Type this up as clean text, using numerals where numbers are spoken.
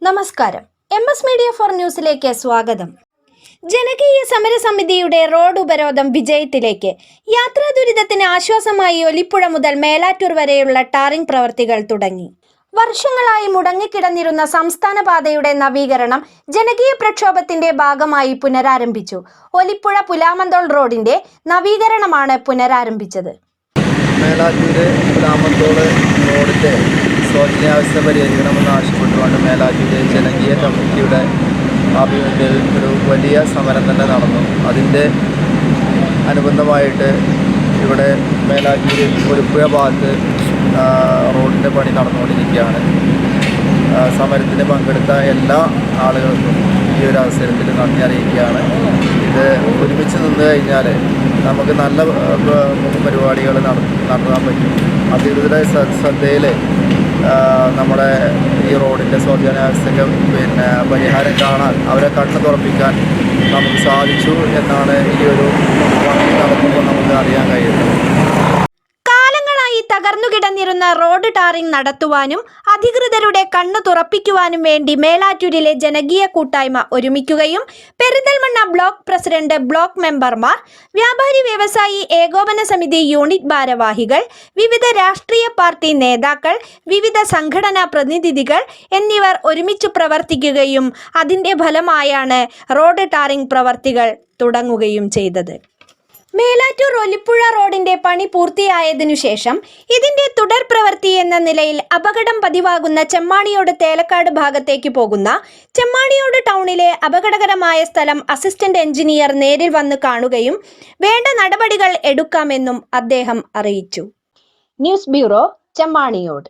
നമസ്കാരം. MS media for ന്യൂസിലേക്ക് സ്വാഗതം. ജനകീയ സമരസമിതിയുടെ റോഡ് ഉപരോധം വിജയത്തിലേക്ക്. യാത്രാ ദുരിതത്തിന് ആശ്വാസമായി ഒലിപ്പുഴ മുതൽ മേലാറ്റൂർ വരെയുള്ള ടാറിംഗ് പ്രവൃത്തികൾ തുടങ്ങി. വർഷങ്ങളായി മുടങ്ങിക്കിടന്നിരുന്ന സംസ്ഥാന പാതയുടെ നവീകരണം ജനകീയ പ്രക്ഷോഭത്തിന്റെ ഭാഗമായി പുനരാരംഭിച്ചു. ഒലിപ്പുഴ പുലാമന്തോൾ റോഡിന്റെ നവീകരണമാണ് പുനരാരംഭിച്ചത്. മേലാറ്റൂര് പുലാമന്തോൾ റോഡിന്റെ ശോചനീയാവസ്ഥ പരിഹരിക്കണമെന്ന് ആവശ്യപ്പെട്ടുകൊണ്ട് മേലാറ്റൂര് ജനകീയ കമ്മിറ്റിയുടെ ആഭിമുഖ്യത്തിൽ ഒരു വലിയ സമരം തന്നെ നടന്നു. അതിൻ്റെ അനുബന്ധമായിട്ട് ഇവിടെ മേലാറ്റൂര് ഒലിപ്പുഴ ഭാഗത്ത് റോഡിൻ്റെ പണി നടന്നുകൊണ്ടിരിക്കുകയാണ്. സമരത്തിന് പങ്കെടുത്ത എല്ലാ ആളുകൾക്കും ഈ ഒരു അവസരത്തിൽ നന്ദി അറിയിക്കുകയാണ്. ഇത് ഒരുമിച്ച് നിന്ന് കഴിഞ്ഞാൽ നമുക്ക് നല്ല പരിപാടികൾ നടത്താൻ പറ്റും. അധികൃതരുടെ ശ്രദ്ധയിൽ നമ്മുടെ ഈ റോഡിൻ്റെ ശോചനീയാവസ്ഥയ്ക്ക് പരിഹാരം കാണാൻ, അവരെ കണ്ണ് തുറപ്പിക്കാൻ നമുക്ക് സാധിച്ചു എന്നാണ് ഈ ഒരു പണി നടക്കുമ്പോൾ നമുക്ക് അറിയാൻ കഴിയുന്നത്. തകർന്നുകിടന്നിരുന്ന റോഡ് ടാറിംഗ് നടത്തുവാനും അധികൃതരുടെ കണ്ണു തുറപ്പിക്കുവാനും വേണ്ടി മേലാറ്റൂരിലെ ജനകീയ കൂട്ടായ്മ ഒരുമിക്കുകയും പെരിന്തൽമണ്ണ ബ്ലോക്ക് പ്രസിഡന്റ്, ബ്ലോക്ക് മെമ്പർമാർ, വ്യാപാരി വ്യവസായി ഏകോപന സമിതി യൂണിറ്റ് ഭാരവാഹികൾ, വിവിധ രാഷ്ട്രീയ പാർട്ടി നേതാക്കൾ, വിവിധ സംഘടനാ പ്രതിനിധികൾ എന്നിവർ ഒരുമിച്ച് പ്രവർത്തിക്കുകയും അതിൻ്റെ ഫലമായാണ് റോഡ് ടാറിംഗ് പ്രവർത്തികൾ തുടങ്ങുകയും ചെയ്തത്. മേലാറ്റൂർ ഒലിപ്പുഴ റോഡിന്റെ പണി പൂർത്തിയായതിനു ശേഷം ഇതിന്റെ തുടർ പ്രവൃത്തി എന്ന നിലയിൽ അപകടം പതിവാകുന്ന ചെമ്മാണിയോട് തേലക്കാട് ഭാഗത്തേക്ക് പോകുന്ന ചെമ്മാണിയോട് ടൗണിലെ അപകടകരമായ സ്ഥലം അസിസ്റ്റന്റ് എഞ്ചിനീയർ നേരിൽ വന്ന് കാണുകയും വേണ്ട നടപടികൾ എടുക്കാമെന്നും അദ്ദേഹം അറിയിച്ചു. News bureau, Chemmaniyode.